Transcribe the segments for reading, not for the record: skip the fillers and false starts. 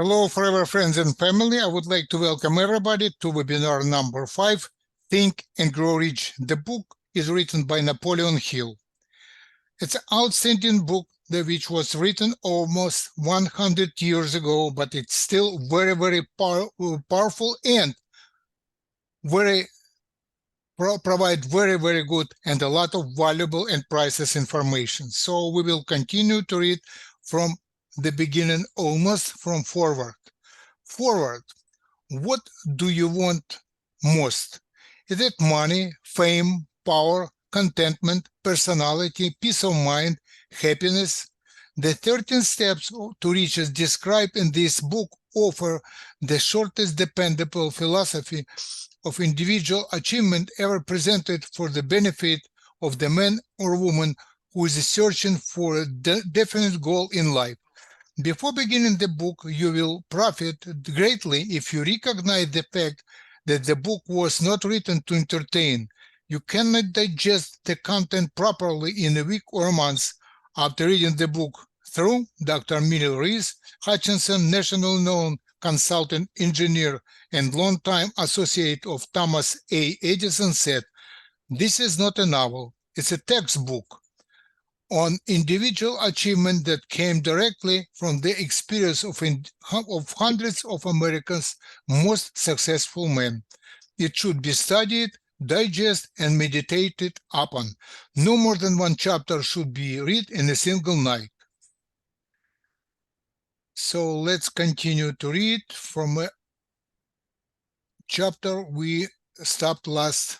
Hello, forever friends and family. I would like to welcome everybody to webinar number 5, Think and Grow Rich. The book is written by Napoleon Hill. It's an outstanding book which was written almost 100 years ago, but it's still very, very powerful and provide very, very good and a lot of valuable and priceless information. So we will continue to read from the beginning, almost from forward. Forward. What do you want most? Is it money, fame, power, contentment, personality, peace of mind, happiness? The 13 steps to riches described in this book offer the shortest dependable philosophy of individual achievement ever presented for the benefit of the man or woman who is searching for a definite goal in life. Before beginning the book, you will profit greatly if you recognize the fact that the book was not written to entertain. You cannot digest the content properly in a week or a month after reading the book through. Dr. Miller Reese Hutchinson, national known consultant engineer and longtime associate of Thomas A. Edison, said, "This is not a novel, it's a textbook on individual achievement that came directly from the experience of hundreds of America's most successful men. It should be studied, digested, and meditated upon. No more than one chapter should be read in a single night." So let's continue to read from a chapter we stopped last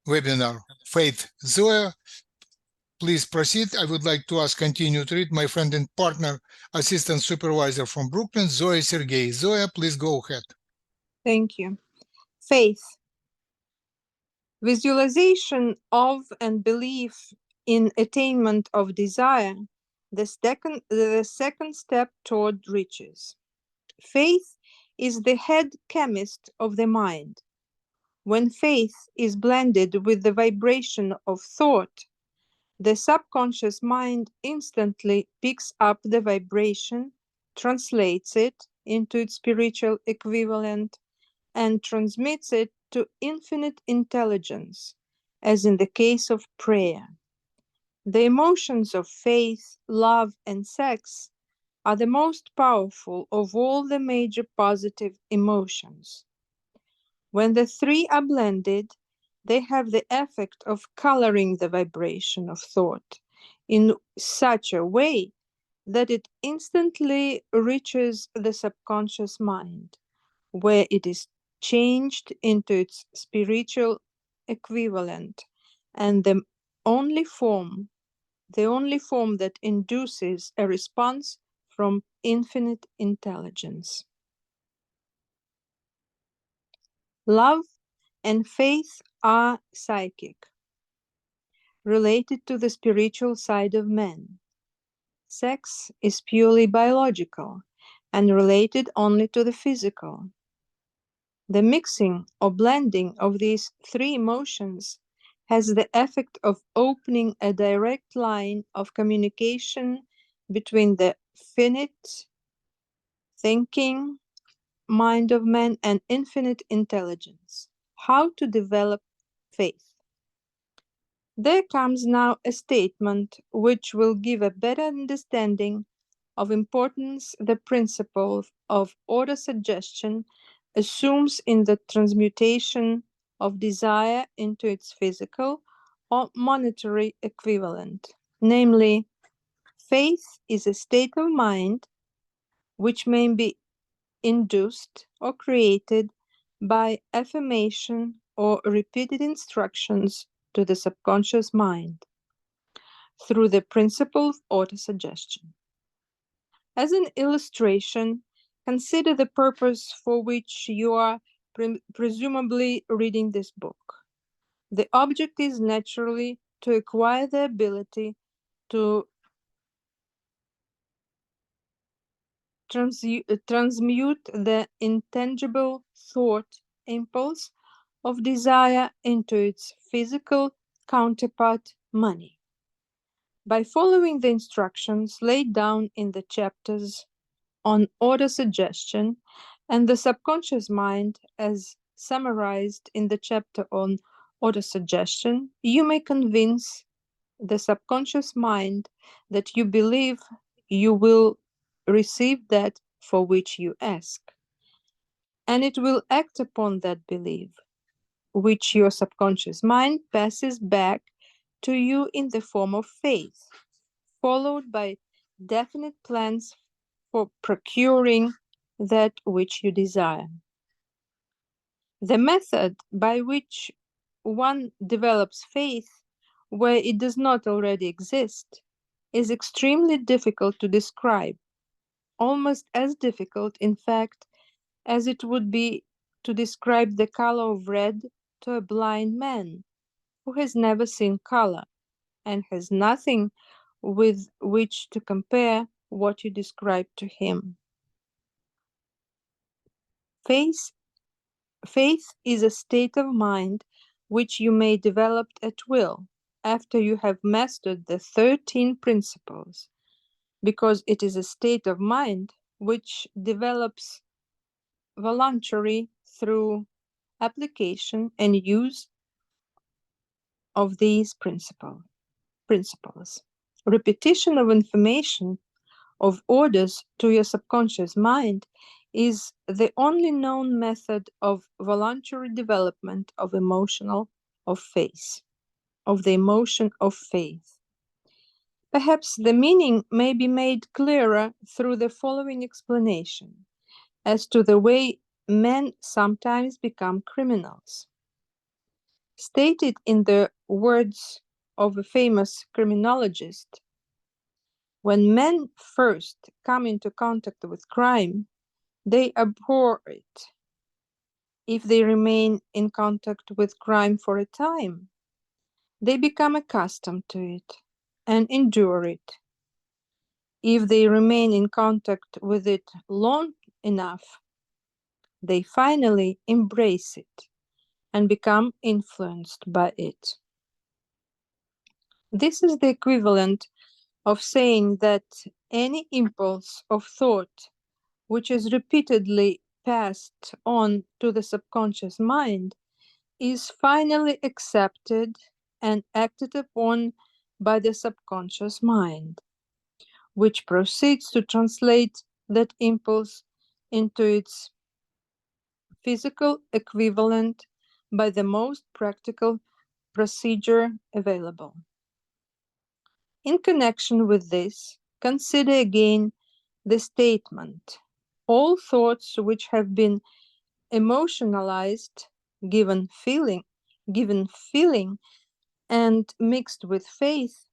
webinar. Faith. Zoya, please proceed. I would like to ask continue to read my friend and partner, assistant supervisor from Brooklyn, Zoya Sergey. Zoya, please go ahead. Thank you. Faith. Visualization of and belief in attainment of desire, the second step toward riches. Faith is the head chemist of the mind. When faith is blended with the vibration of thought, the subconscious mind instantly picks up the vibration, translates it into its spiritual equivalent, and transmits it to infinite intelligence, as in the case of prayer. The emotions of faith, love, and sex are the most powerful of all the major positive emotions. When the three are blended, they have the effect of coloring the vibration of thought in such a way that it instantly reaches the subconscious mind, where it is changed into its spiritual equivalent, and the only form that induces a response from infinite intelligence. Love and faith are psychic, related to the spiritual side of man. Sex is purely biological and related only to the physical. The mixing or blending of these three emotions has the effect of opening a direct line of communication between the finite thinking mind of man and infinite intelligence. How to develop faith? There comes now a statement which will give a better understanding of importance the principle of order suggestion assumes in the transmutation of desire into its physical or monetary equivalent. Namely, faith is a state of mind which may be induced or created by affirmation or repeated instructions to the subconscious mind through the principle of autosuggestion. As an illustration, consider the purpose for which you are presumably reading this book. The object is naturally to acquire the ability to transmute the intangible thought impulse of desire into its physical counterpart, money. By following the instructions laid down in the chapters on autosuggestion and the subconscious mind, as summarized in the chapter on autosuggestion, you may convince the subconscious mind that you believe you will receive that for which you ask, and it will act upon that belief, which your subconscious mind passes back to you in the form of faith, followed by definite plans for procuring that which you desire. The method by which one develops faith where it does not already exist is extremely difficult to describe, almost as difficult, in fact, as it would be to describe the color of red to a blind man who has never seen color and has nothing with which to compare what you describe to him. Faith is a state of mind which you may develop at will after you have mastered the 13 principles, because it is a state of mind which develops voluntarily through application and use of these principles. Repetition of information of orders to your subconscious mind is the only known method of voluntary development of the emotion of faith. Perhaps the meaning may be made clearer through the following explanation as to the way men sometimes become criminals. Stated in the words of a famous criminologist, when men first come into contact with crime, they abhor it. If they remain in contact with crime for a time, they become accustomed to it and endure it. If they remain in contact with it long enough, they finally embrace it and become influenced by it. This is the equivalent of saying that any impulse of thought which is repeatedly passed on to the subconscious mind is finally accepted and acted upon by the subconscious mind, which proceeds to translate that impulse into its physical equivalent by the most practical procedure available. In connection with this, consider again the statement, all thoughts which have been emotionalized, given feeling, and mixed with faith,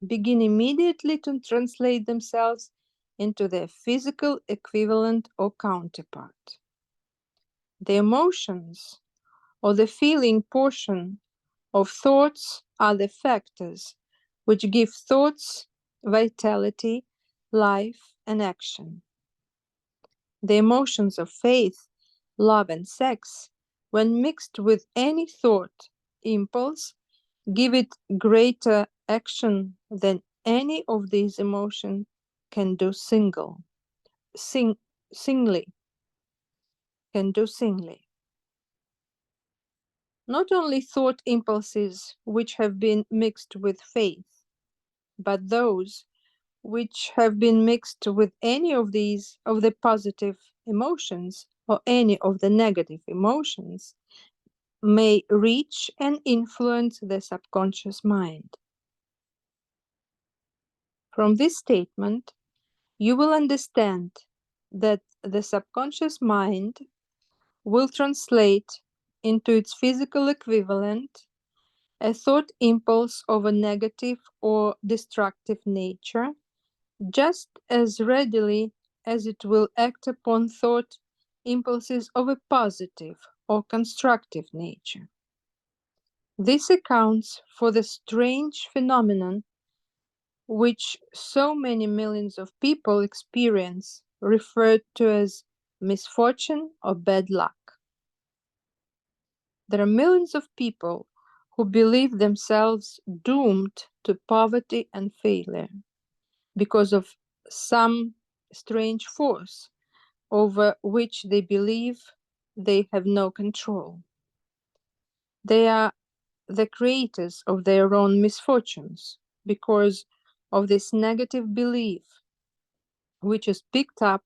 begin immediately to translate themselves into their physical equivalent or counterpart. The emotions or the feeling portion of thoughts are the factors which give thoughts vitality, life, and action. The emotions of faith, love, and sex, when mixed with any thought impulse, give it greater action than any of these emotions can do singly. Not only thought impulses which have been mixed with faith, but those which have been mixed with any of these of the positive emotions or any of the negative emotions may reach and influence the subconscious mind. From this statement, you will understand that the subconscious mind will translate into its physical equivalent a thought impulse of a negative or destructive nature just as readily as it will act upon thought impulses of a positive or constructive nature. This accounts for the strange phenomenon which so many millions of people experience, referred to as misfortune or bad luck. There are millions of people who believe themselves doomed to poverty and failure because of some strange force over which they believe they have no control. They are the creators of their own misfortunes because of this negative belief, which is picked up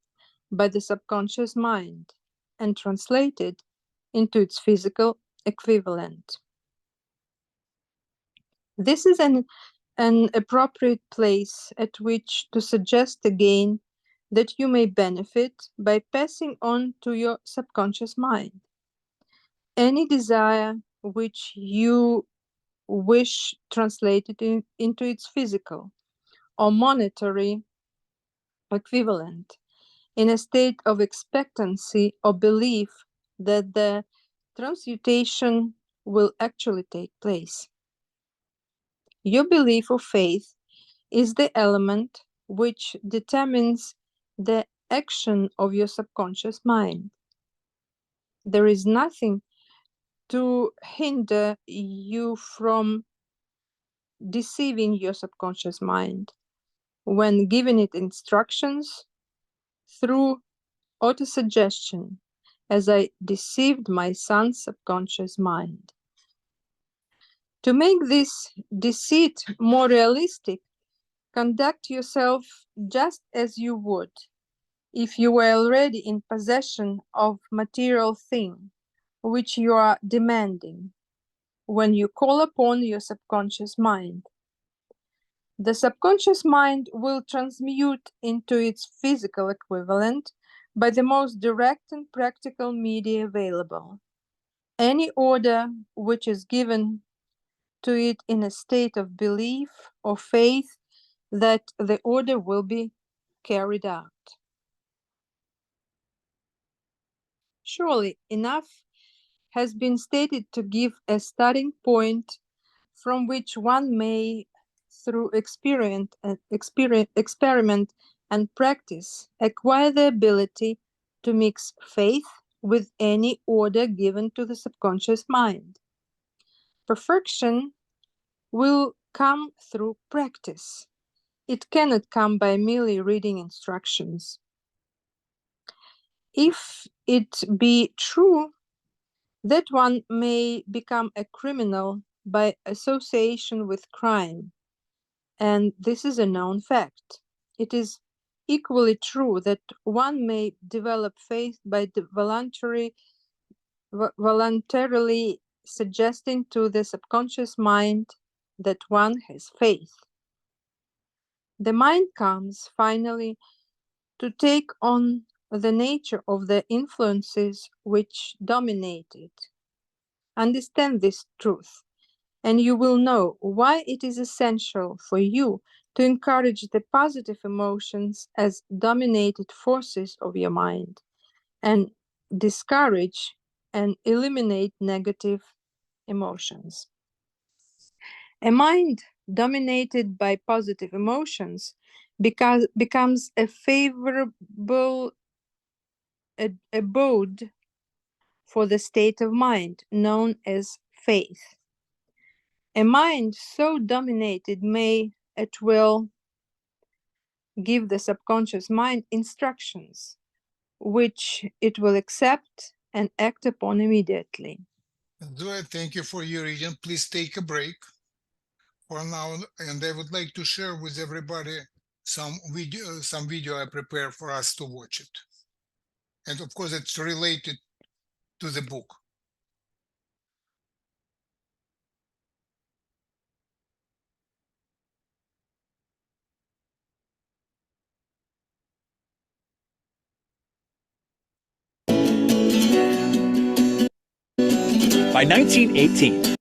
by the subconscious mind and translated into its physical equivalent. This is an appropriate place at which to suggest again that you may benefit by passing on to your subconscious mind any desire which you wish translated into its physical or monetary equivalent in a state of expectancy or belief that the transmutation will actually take place. Your belief or faith is the element which determines the action of your subconscious mind. There is nothing to hinder you from deceiving your subconscious mind when giving it instructions through autosuggestion, as I deceived my son's subconscious mind. To make this deceit more realistic, conduct yourself just as you would if you were already in possession of material thing which you are demanding when you call upon your subconscious mind. The subconscious mind will transmute into its physical equivalent by the most direct and practical media available any order which is given to it in a state of belief or faith that the order will be carried out. Surely enough has been stated to give a starting point from which one may, through experiment and practice, acquire the ability to mix faith with any order given to the subconscious mind. Perfection will come through practice. It cannot come by merely reading instructions. If it be true that one may become a criminal by association with crime, and this is a known fact, it is equally true that one may develop faith by voluntarily suggesting to the subconscious mind that one has faith. The mind comes finally to take on the nature of the influences which dominate it. Understand this truth, and you will know why it is essential for you to encourage the positive emotions as dominated forces of your mind and discourage and eliminate negative emotions. A mind dominated by positive emotions becomes a favorable abode for the state of mind known as faith. A mind so dominated may at will give the subconscious mind instructions, which it will accept and act upon immediately. Zoe, thank you for your reading. Please take a break for now, and I would like to share with everybody some video I prepared for us to watch it. And of course, it's related to the book. By 1918,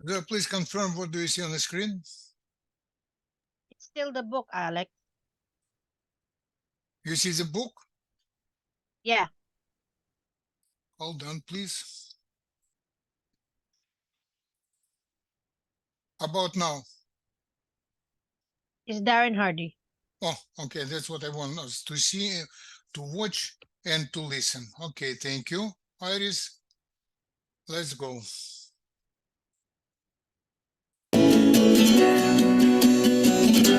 Zoe, please confirm what do you see on the screen? It's still the book, Alec. You see the book? Yeah. Hold on, please. About now. It's Darren Hardy. Oh, okay, that's what I want us to see, to watch, and to listen. Okay, thank you, Iris. Let's go.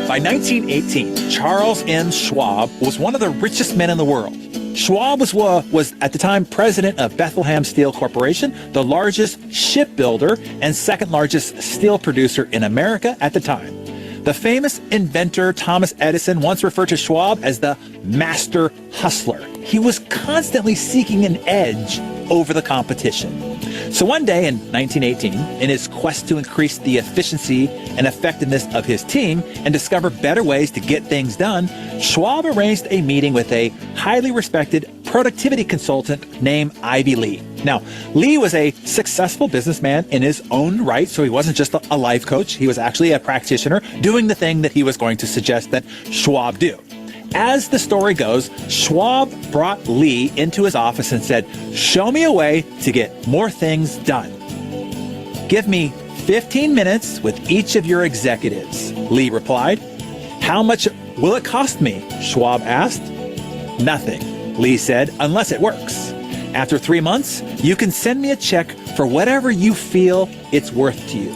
by By 1918, Charles N. Schwab was one of the richest men in the world. Schwab was at the time president of Bethlehem Steel Corporation, the largest shipbuilder and second largest steel producer in America at the time. The famous inventor Thomas Edison once referred to Schwab as the master hustler. He was constantly seeking an edge over the competition. So one day in 1918, in his quest to increase the efficiency and effectiveness of his team and discover better ways to get things done, Schwab arranged a meeting with a highly respected productivity consultant named Ivy Lee. Now, Lee was a successful businessman in his own right, so he wasn't just a life coach. He was actually a practitioner doing the thing that he was going to suggest that Schwab do. As the story goes, Schwab brought Lee into his office and said, "Show me a way to get more things done." "Give me 15 minutes with each of your executives," Lee replied. "How much will it cost me?" Schwab asked. "Nothing," Lee said, "unless it works. After 3 months, you can send me a check for whatever you feel it's worth to you."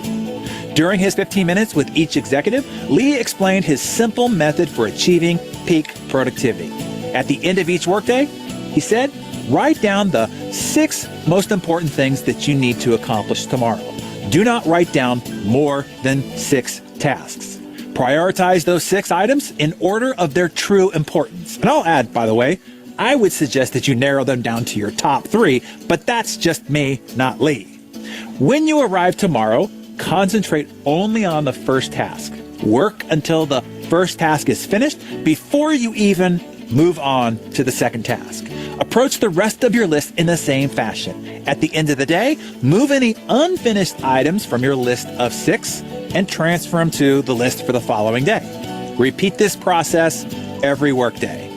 During his 15 minutes with each executive, Lee explained his simple method for achieving peak productivity. At the end of each workday, he said, write down the 6 most important things that you need to accomplish tomorrow. Do not write down more than 6 tasks. Prioritize those 6 items in order of their true importance. And I'll add, by the way, I would suggest that you narrow them down to your top 3, but that's just me, not Lee. When you arrive tomorrow, concentrate only on the first task. Work until the first task is finished before you even move on to the second task. Approach the rest of your list in the same fashion. At the end of the day, move any unfinished items from your list of 6 and transfer them to the list for the following day. Repeat this process every workday.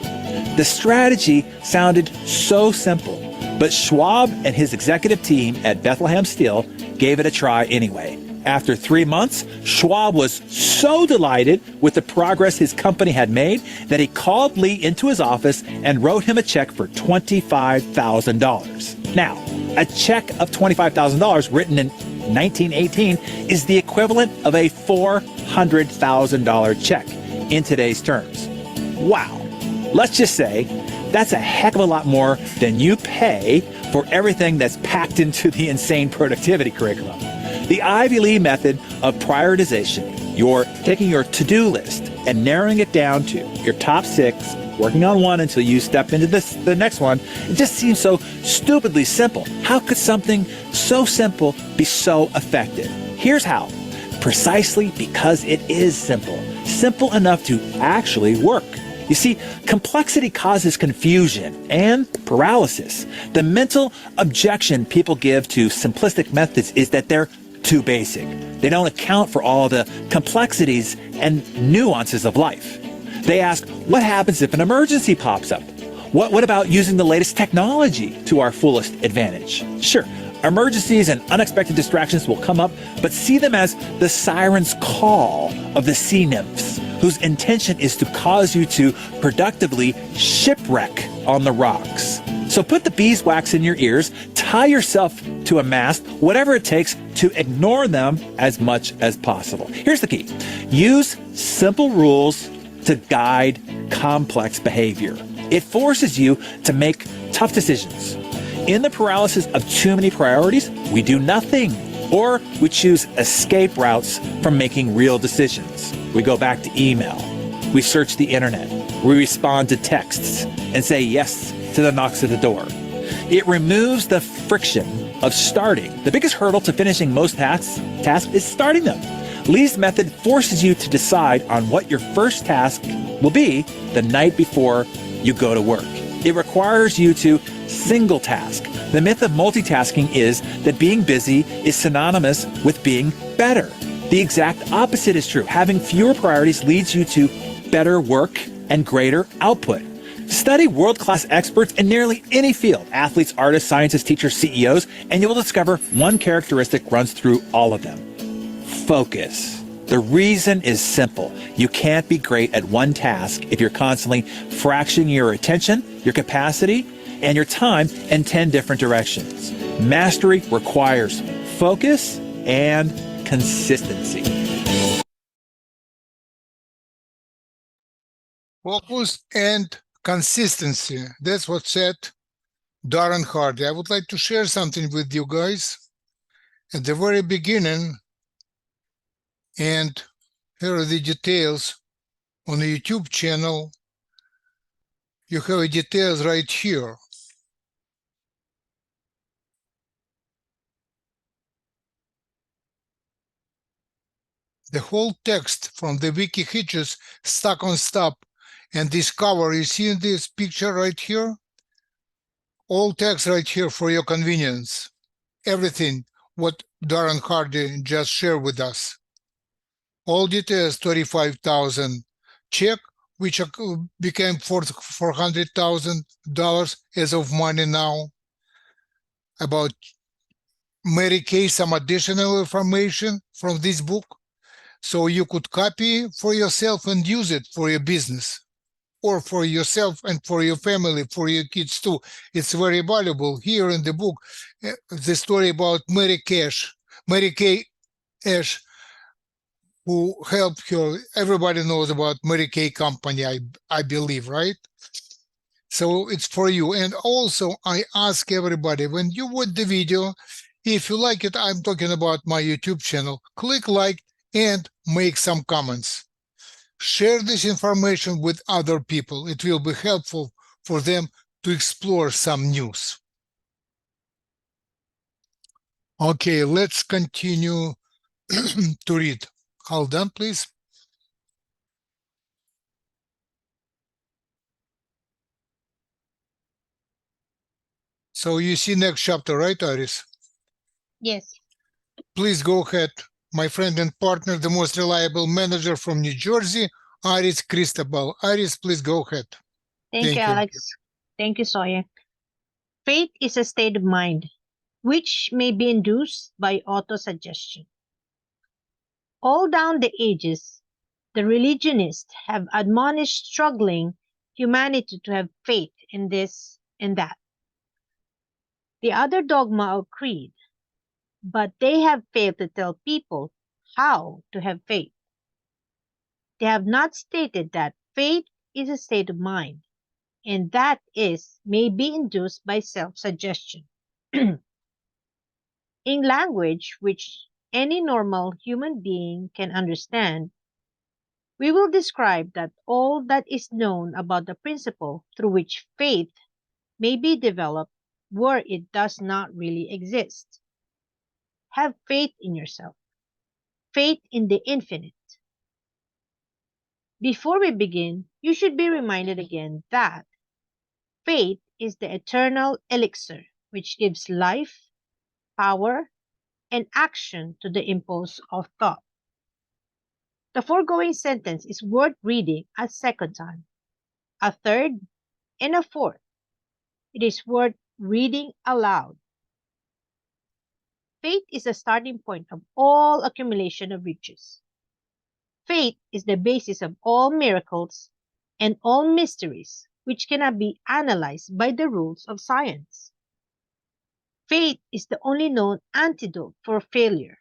The strategy sounded so simple, but Schwab and his executive team at Bethlehem Steel gave it a try anyway. After 3 months, Schwab was so delighted with the progress his company had made that he called Lee into his office and wrote him a check for $25,000. Now, a check of $25,000 written in 1918 is the equivalent of a $400,000 check in today's terms. Wow. Let's just say that's a heck of a lot more than you pay for everything that's packed into the insane productivity curriculum. The Ivy Lee method of prioritization, you're taking your to-do list and narrowing it down to your top 6, working on one until you step into the next one, it just seems so stupidly simple. How could something so simple be so effective? Here's how. Precisely because it is simple. Simple enough to actually work. You see, complexity causes confusion and paralysis. The mental objection people give to simplistic methods is that they're too basic. They don't account for all the complexities and nuances of life. They ask, what happens if an emergency pops up? What about using the latest technology to our fullest advantage? Sure, emergencies and unexpected distractions will come up, but see them as the siren's call of the sea nymphs, whose intention is to cause you to productively shipwreck on the rocks. So put the beeswax in your ears, tie yourself to a mast, whatever it takes to ignore them as much as possible. Here's the key. Use simple rules to guide complex behavior. It forces you to make tough decisions. In the paralysis of too many priorities, we do nothing, or we choose escape routes from making real decisions. We go back to email. We search the internet. We respond to texts and say yes to the knocks at the door. It removes the friction of starting. The biggest hurdle to finishing most tasks is starting them. Lee's method forces you to decide on what your first task will be the night before you go to work. It requires you to single task. The myth of multitasking is that being busy is synonymous with being better. The exact opposite is true. Having fewer priorities leads you to better work and greater output. Study world-class experts in nearly any field, athletes, artists, scientists, teachers, CEOs, and you will discover one characteristic runs through all of them. Focus. The reason is simple. You can't be great at one task if you're constantly fracturing your attention, your capacity, and your time in 10 different directions. Mastery requires focus and consistency. Focus and consistency. That's what said Darren Hardy. I would like to share something with you guys at the very beginning, and here are the details on the YouTube channel. You have details right here. The whole text from the wiki hitches stuck on stop, and this cover, you see this picture right here? All text right here for your convenience. Everything what Darren Hardy just shared with us. All details, 35,000 check, which became $400,000 as of money now. About Mary Kay, some additional information from this book. So you could copy for yourself and use it for your business, or for yourself and for your family, for your kids too. It's very valuable. Here in the book, the story about Mary Kay Ash, who helped her. Everybody knows about Mary Kay Company, I believe, right? So it's for you. And also, I ask everybody, when you watch the video, if you like it, I'm talking about my YouTube channel, click like and make some comments. Share this information with other people. It will be helpful for them to explore some news. Okay, let's continue to read. Hold on, please. So you see next chapter, right, Iris? Yes. Please go ahead. My friend and partner, the most reliable manager from New Jersey, Iris Cristobal. Iris, please go ahead. Thank you, Alex. Thank you, Sawyer. Faith is a state of mind which may be induced by autosuggestion. All down the ages, the religionists have admonished struggling humanity to have faith in this and that, the other dogma or creed, but they have failed to tell people how to have faith. They have not stated that faith is a state of mind, and that is may be induced by self-suggestion. In language which any normal human being can understand, we will describe that all that is known about the principle through which faith may be developed where it does not really exist. Have faith in yourself, faith in the infinite. Before we begin, you should be reminded again that faith is the eternal elixir which gives life, power, and action to the impulse of thought. The foregoing sentence is worth reading a second time, a third, and a fourth. It is worth reading aloud. Faith is the starting point of all accumulation of riches. Faith is the basis of all miracles and all mysteries which cannot be analyzed by the rules of science. Faith is the only known antidote for failure.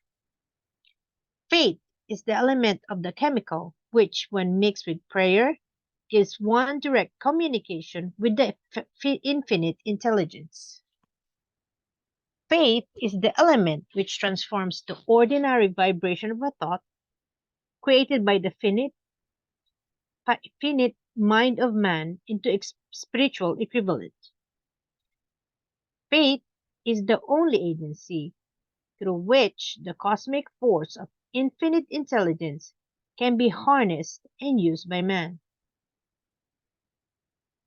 Faith is the element of the chemical which, when mixed with prayer, gives one direct communication with the infinite intelligence. Faith is the element which transforms the ordinary vibration of a thought created by the finite mind of man into its spiritual equivalent. Faith is the only agency through which the cosmic force of infinite intelligence can be harnessed and used by man.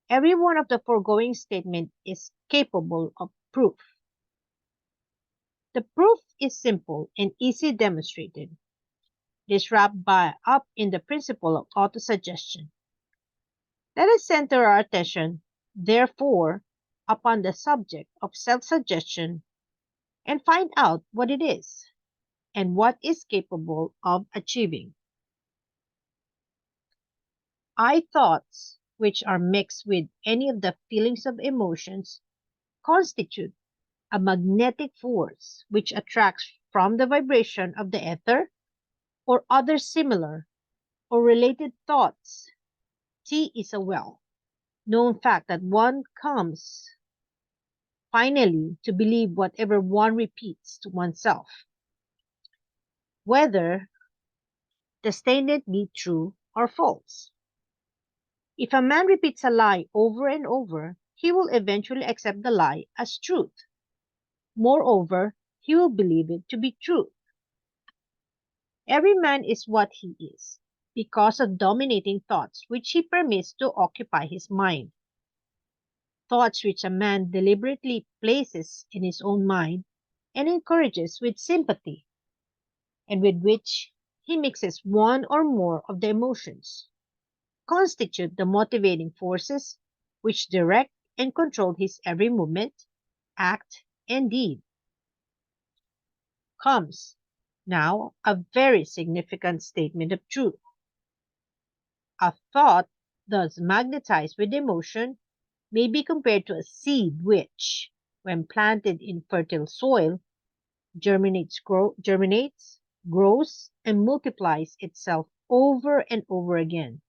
Every one of the foregoing statements is capable of proof. The proof is simple and easily demonstrated. It is wrapped up in the principle of autosuggestion. Let us center our attention, therefore, upon the subject of self-suggestion and find out what it is and what is capable of achieving. I thoughts, which are mixed with any of the feelings of emotions, constitute a magnetic force which attracts from the vibration of the ether or other similar or related thoughts T is a well-known fact that one comes finally to believe whatever one repeats to oneself, whether the statement be true or false. If a man repeats a lie over and over, he will eventually accept the lie as truth. Moreover, he will believe it to be true. Every man is what he is because of dominating thoughts which he permits to occupy his mind. Thoughts which a man deliberately places in his own mind and encourages with sympathy, and with which he mixes one or more of the emotions, constitute the motivating forces which direct and control his every movement, act, and deed. Comes now a very significant statement of truth. A thought thus magnetized with emotion may be compared to a seed which, when planted in fertile soil, germinates, grows, and multiplies itself over and over again,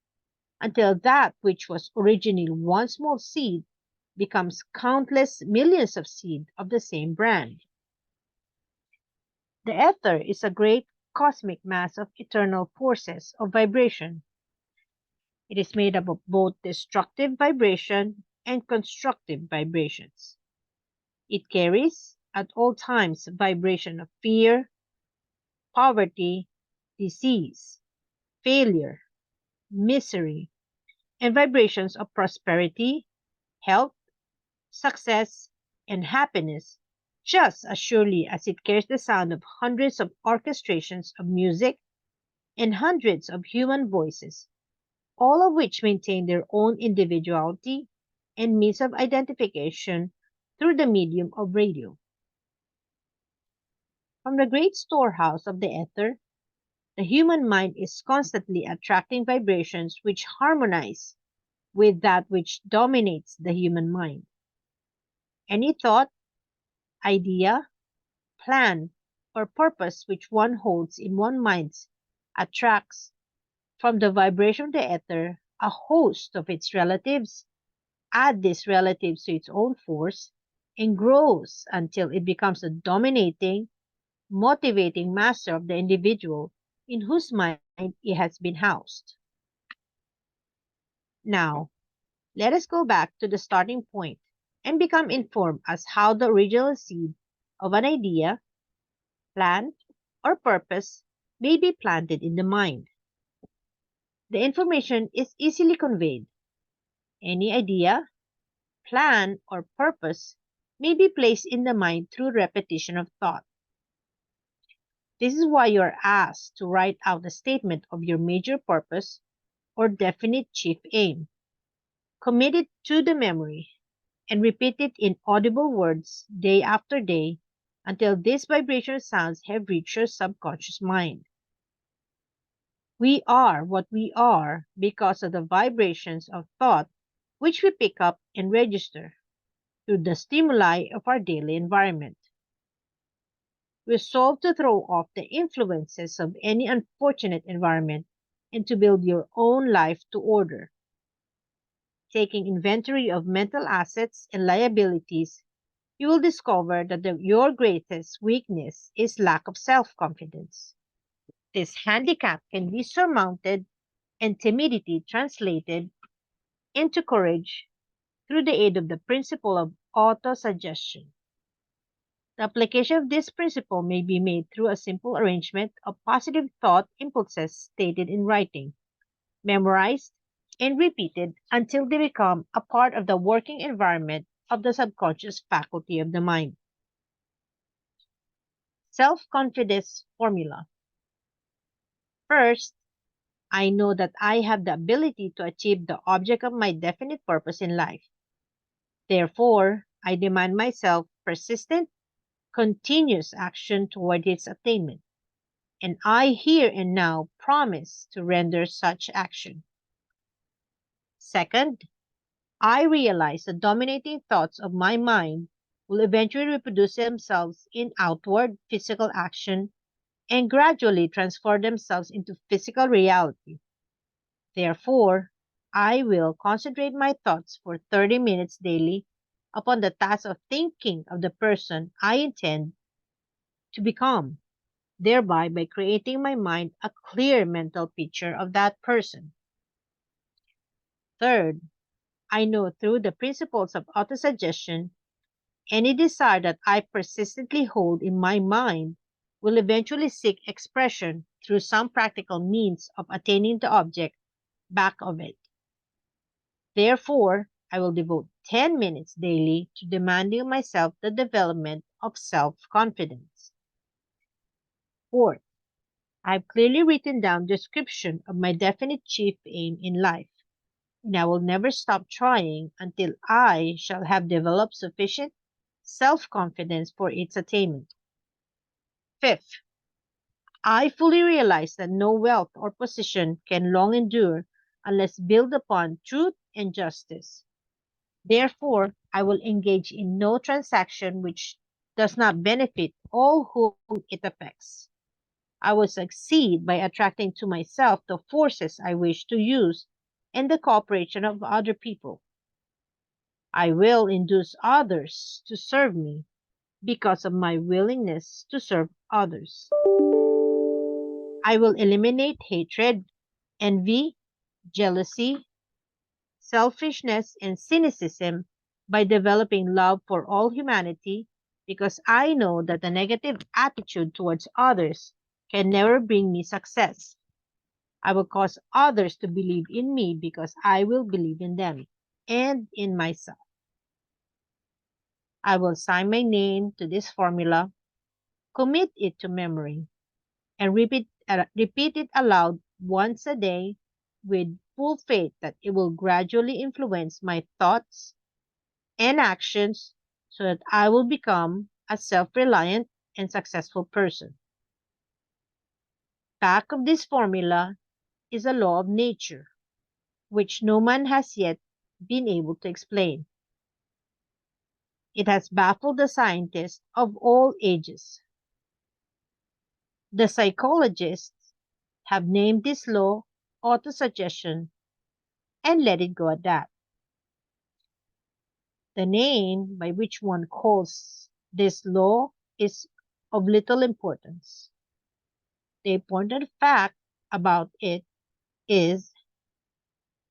until that which was originally one small seed becomes countless millions of seed of the same brand. The ether is a great cosmic mass of eternal forces of vibration. It is made up of both destructive vibration and constructive vibrations. It carries at all times vibration of fear, poverty, disease, failure, misery, and vibrations of prosperity, health, success, and happiness, just as surely as it carries the sound of hundreds of orchestrations of music and hundreds of human voices, all of which maintain their own individuality and means of identification through the medium of radio. From the great storehouse of the ether, the human mind is constantly attracting vibrations which harmonize with that which dominates the human mind. Any thought, idea, plan, or purpose which one holds in one's mind attracts from the vibration of the ether a host of its relatives, add these relatives to its own force, and grows until it becomes the dominating, motivating master of the individual in whose mind it has been housed. Now, let us go back to the starting point and become informed as how the original seed of an idea, plan, or purpose may be planted in the mind. The information is easily conveyed. Any idea, plan, or purpose may be placed in the mind through repetition of thought. This is why you are asked to write out a statement of your major purpose or definite chief aim. Commit it to the memory and repeat it in audible words day after day until these vibration sounds have reached your subconscious mind. We are what we are because of the vibrations of thought which we pick up and register through the stimuli of our daily environment. Resolve to throw off the influences of any unfortunate environment and to build your own life to order. Taking inventory of mental assets and liabilities, you will discover that your greatest weakness is lack of self-confidence. This handicap can be surmounted and timidity translated into courage through the aid of the principle of autosuggestion. The application of this principle may be made through a simple arrangement of positive thought impulses stated in writing, memorized, and repeated until they become a part of the working environment of the subconscious faculty of the mind. Self-confidence formula. First, I know that I have the ability to achieve the object of my definite purpose in life. Therefore, I demand myself persistent, continuous action toward its attainment, and I here and now promise to render such action. Second, I realize the dominating thoughts of my mind will eventually reproduce themselves in outward physical action and gradually transform themselves into physical reality. Therefore, I will concentrate my thoughts for 30 minutes daily upon the task of thinking of the person I intend to become, thereby by creating in my mind a clear mental picture of that person. Third, I know through the principles of autosuggestion, any desire that I persistently hold in my mind will eventually seek expression through some practical means of attaining the object back of it. Therefore, I will devote 10 minutes daily to demanding of myself the development of self-confidence. Fourth, I have clearly written down description of my definite chief aim in life, and I will never stop trying until I shall have developed sufficient self-confidence for its attainment. Fifth, I fully realize that no wealth or position can long endure unless built upon truth and justice. Therefore, I will engage in no transaction which does not benefit all whom it affects. I will succeed by attracting to myself the forces I wish to use and the cooperation of other people. I will induce others to serve me because of my willingness to serve others. I will eliminate hatred, envy, jealousy, selfishness, and cynicism by developing love for all humanity because I know that a negative attitude towards others can never bring me success. I will cause others to believe in me because I will believe in them and in myself. I will sign my name to this formula, commit it to memory, and repeat it aloud once a day with full faith that it will gradually influence my thoughts and actions so that I will become a self-reliant and successful person. Back of this formula is a law of nature, which no man has yet been able to explain. It has baffled the scientists of all ages. The psychologists have named this law autosuggestion and let it go at that. The name by which one calls this law is of little importance. The important fact about it is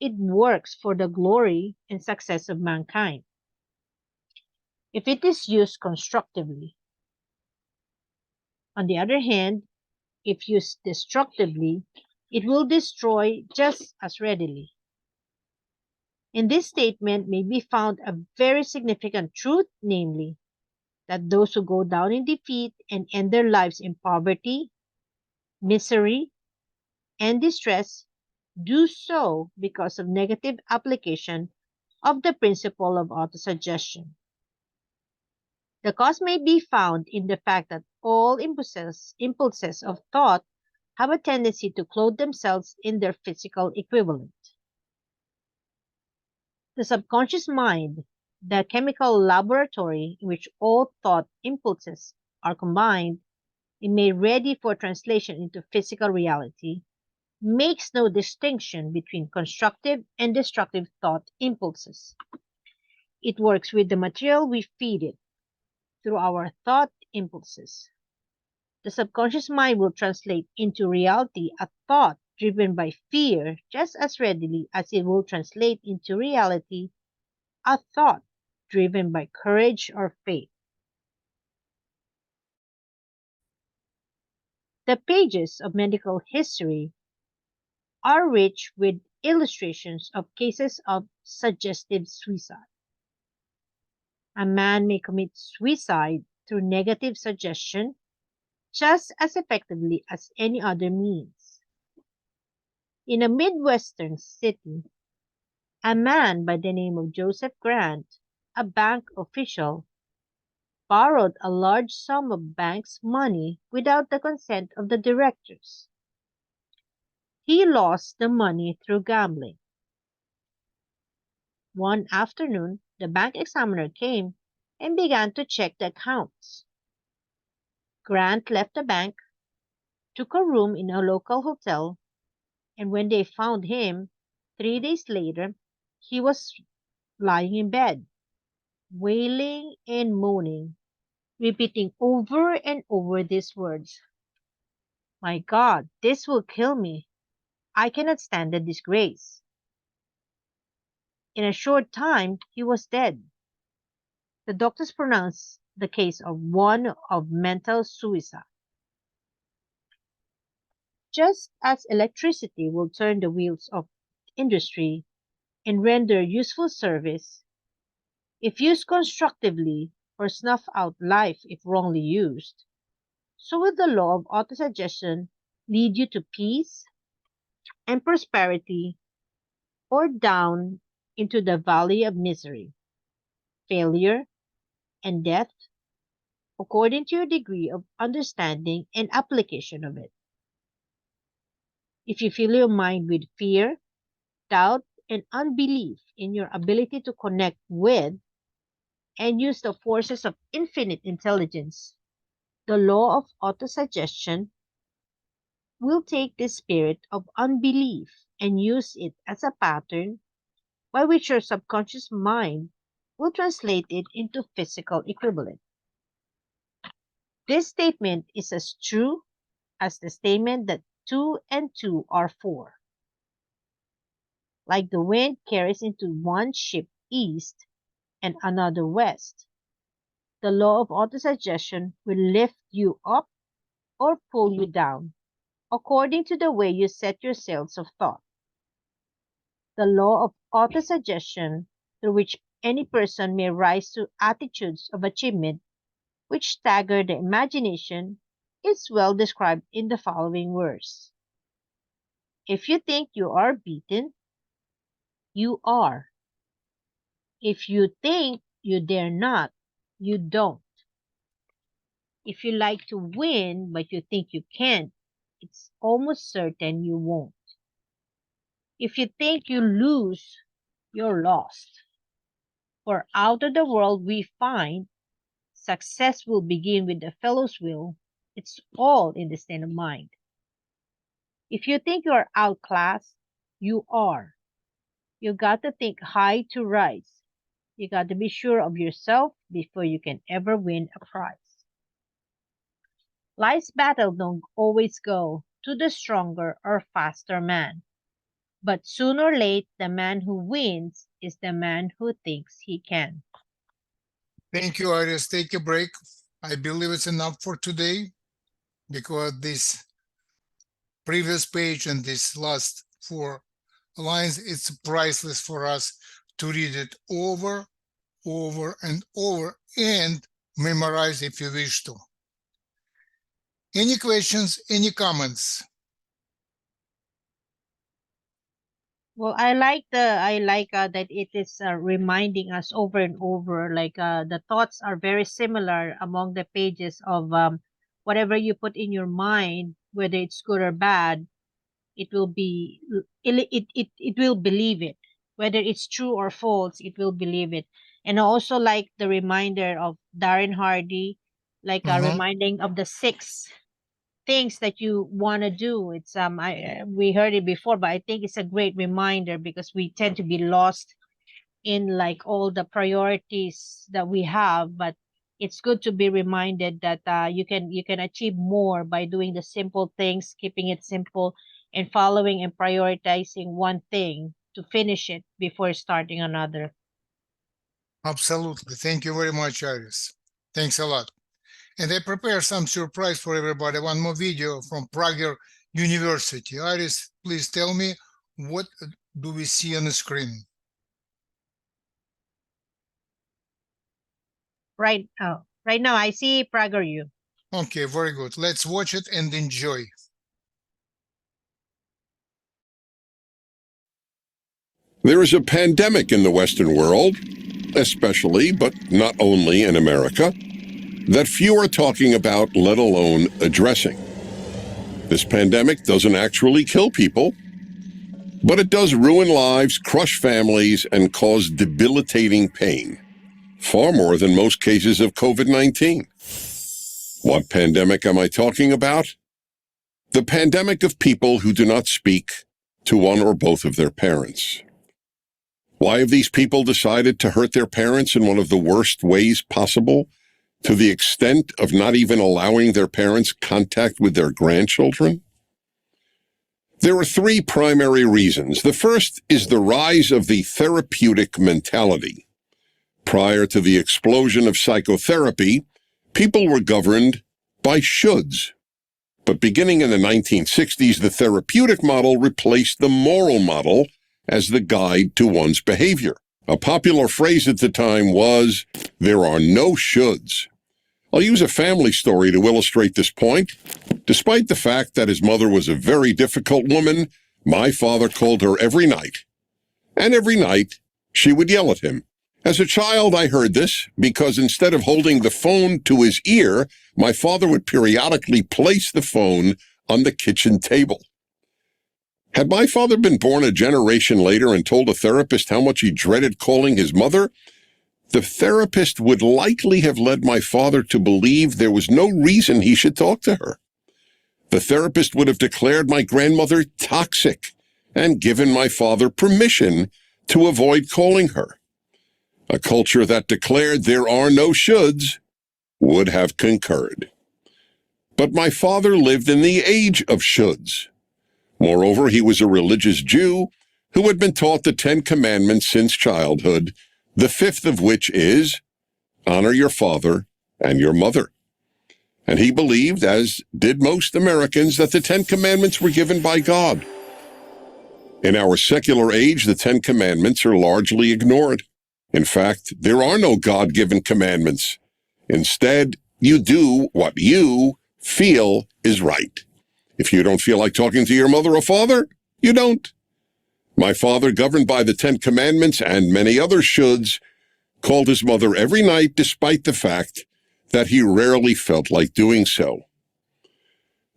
it works for the glory and success of mankind. If it is used constructively, on the other hand, if used destructively, it will destroy just as readily. In this statement may be found a very significant truth, namely, that those who go down in defeat and end their lives in poverty, misery, and distress do so because of negative application of the principle of autosuggestion. The cause may be found in the fact that all impulses of thought have a tendency to clothe themselves in their physical equivalent. The subconscious mind, the chemical laboratory in which all thought impulses are combined and made ready for translation into physical reality, makes no distinction between constructive and destructive thought impulses. It works with the material we feed it through our thought impulses. The subconscious mind will translate into reality a thought driven by fear just as readily as it will translate into reality a thought driven by courage or faith. The pages of medical history are rich with illustrations of cases of suggestive suicide. A man may commit suicide through negative suggestion just as effectively as any other means. In a Midwestern city, a man by the name of Joseph Grant, a bank official, borrowed a large sum of bank's money without the consent of the directors. He lost the money through gambling. One afternoon, the bank examiner came and began to check the accounts. Grant left the bank, took a room in a local hotel, and when they found him, 3 days later, he was lying in bed, wailing and moaning, repeating over and over these words: "My God, this will kill me. I cannot stand the disgrace." In a short time, he was dead. The doctors pronounced the case of one of mental suicide. Just as electricity will turn the wheels of industry and render useful service, if used constructively, or snuff out life if wrongly used, so will the law of autosuggestion lead you to peace and prosperity, or down into the valley of misery, failure, and death, according to your degree of understanding and application of it. If you fill your mind with fear, doubt, and unbelief in your ability to connect with and use the forces of infinite intelligence, the law of autosuggestion will take this spirit of unbelief and use it as a pattern by which your subconscious mind will translate it into physical equivalent. This statement is as true as the statement that 2 and 2 are 4. Like the wind carries into one ship east and another west, the law of autosuggestion will lift you up or pull you down, according to the way you set your sails of thought. The law of autosuggestion, through which any person may rise to attitudes of achievement which stagger the imagination, is well described in the following verse: "If you think you are beaten, you are. If you think you dare not, you don't. If you like to win but you think you can't, it's almost certain you won't. If you think you lose, you're lost. For out of the world we find, success will begin with the fellow's will. It's all in the state of mind. If you think you are outclassed, you are. You got to think high to rise. You got to be sure of yourself before you can ever win a prize. Life's battle don't always go to the stronger or faster man. But sooner or late, the man who wins is the man who thinks he can." Thank you, Iris. Take a break. I believe it's enough for today because this previous page and this last 4 lines, it's priceless for us to read it over, and over, and memorize if you wish to. Any questions, any comments? Well, I like that it is reminding us over and over. Like the thoughts are very similar among the pages of whatever you put in your mind, whether it's good or bad, it will be it will believe it. Whether it's true or false, it will believe it. And I also like the reminder of Darren Hardy, like reminding of the 6 things that you want to do. It's we heard it before, but I think it's a great reminder because we tend to be lost in like all the priorities that we have. But it's good to be reminded that you can achieve more by doing the simple things, keeping it simple, and following and prioritizing one thing to finish it before starting another. Absolutely. Thank you very much, Iris. Thanks a lot. And I prepared some surprise for everybody. One more video from Prager University. Iris, please tell me, what do we see on the screen? Right now I see PragerU. Okay, very good. Let's watch it and enjoy. There is a pandemic in the Western world, especially, but not only in America, that few are talking about, let alone addressing. This pandemic doesn't actually kill people, but it does ruin lives, crush families, and cause debilitating pain, far more than most cases of COVID-19. What pandemic am I talking about? The pandemic of people who do not speak, to one or both of their parents. Why have these people decided to hurt their parents in one of the worst ways possible, to the extent of not even allowing their parents contact with their grandchildren? There are three primary reasons. The first is the rise of the therapeutic mentality. Prior to the explosion of psychotherapy, people were governed by shoulds. But beginning in the 1960s, the therapeutic model replaced the moral model as the guide to one's behavior. A popular phrase at the time was, "There are no shoulds." I'll use a family story to illustrate this point. Despite the fact that his mother was a very difficult woman, my father called her every night. And every night, she would yell at him. As a child, I heard this because instead of holding the phone to his ear, my father would periodically place the phone on the kitchen table. Had my father been born a generation later and told a therapist how much he dreaded calling his mother, the therapist would likely have led my father to believe there was no reason he should talk to her. The therapist would have declared my grandmother toxic and given my father permission to avoid calling her. A culture that declared there are no shoulds would have concurred. But my father lived in the age of shoulds. Moreover, he was a religious Jew who had been taught the 10 Commandments since childhood, the fifth of which is, honor your father and your mother. And he believed, as did most Americans, that the 10 Commandments were given by God. In our secular age, the 10 Commandments are largely ignored. In fact, there are no God-given commandments. Instead, you do what you feel is right. If you don't feel like talking to your mother or father, you don't. My father, governed by the 10 Commandments and many other shoulds, called his mother every night despite the fact that he rarely felt like doing so.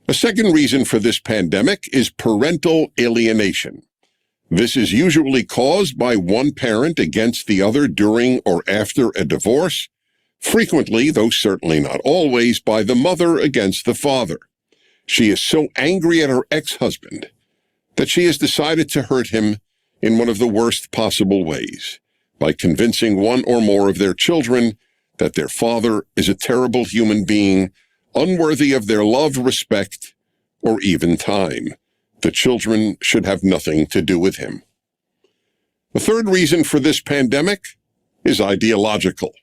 A second reason for this pandemic is parental alienation. This is usually caused by one parent against the other during or after a divorce, frequently, though certainly not always, by the mother against the father. She is so angry at her ex-husband that she has decided to hurt him in one of the worst possible ways, by convincing one or more of their children that their father is a terrible human being, unworthy of their love, respect, or even time. The children should have nothing to do with him. The third reason for this pandemic is ideological.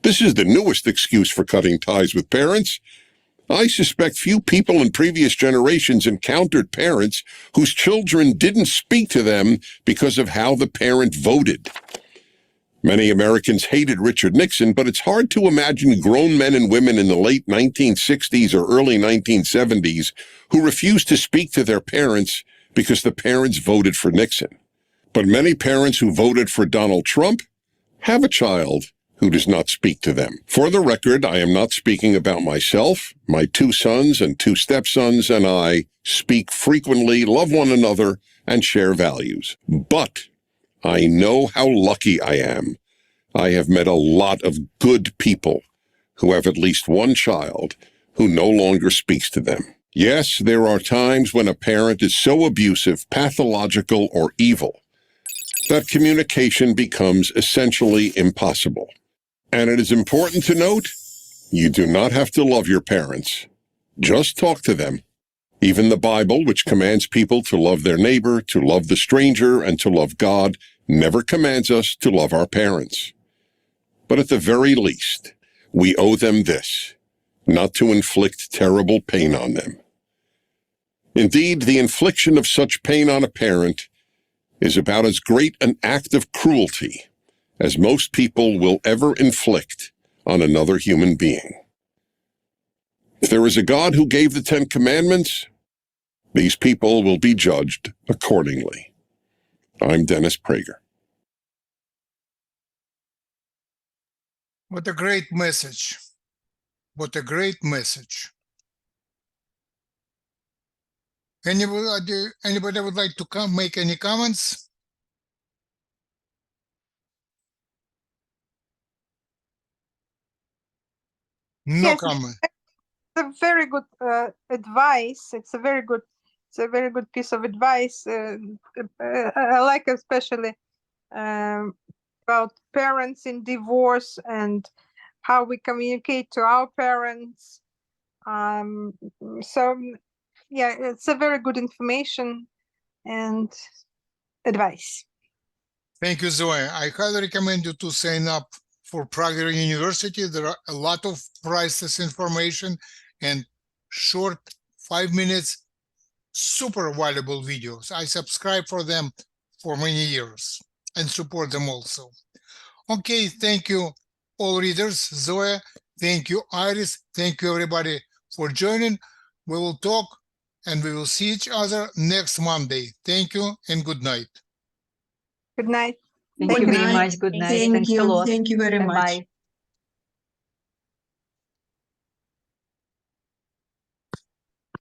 This is the newest excuse for cutting ties with parents. I suspect few people in previous generations encountered parents whose children didn't speak to them because of how the parent voted. Many Americans hated Richard Nixon, but it's hard to imagine grown men and women in the late 1960s or early 1970s who refused to speak to their parents because the parents voted for Nixon. But many parents who voted for Donald Trump have a child who does not speak to them. For the record, I am not speaking about myself. My 2 sons and 2 stepsons and I speak frequently, love one another, and share values. But I know how lucky I am. I have met a lot of good people who have at least one child who no longer speaks to them. Yes, there are times when a parent is so abusive, pathological, or evil that communication becomes essentially impossible. And it is important to note, you do not have to love your parents. Just talk to them. Even the Bible, which commands people to love their neighbor, to love the stranger, and to love God, never commands us to love our parents. But at the very least, we owe them this, not to inflict terrible pain on them. Indeed, the infliction of such pain on a parent is about as great an act of cruelty as most people will ever inflict on another human being. If there is a God who gave the 10 Commandments, these people will be judged accordingly. I'm Dennis Prager. What a great message. What a great message. Anybody would like to make any comments? No Yes, comment. it's a very good advice. It's a very good it's a very good piece of advice. I like especially about parents in divorce and how we communicate to our parents. So yeah, it's a very good information and advice. Thank you, Zoe. I highly recommend you to sign up for Prager University. There are a lot of priceless information and short 5 minutes, super valuable videos. I subscribe for them for many years and support them also. Okay, thank you all readers. Zoe, thank you, Iris. Thank you, everybody, for joining. We will talk and we will see each other next Monday. Thank you and good night. Good night. Thank you very much. Good night. Thank Thanks a you. lot. Thank you very much. Bye-bye.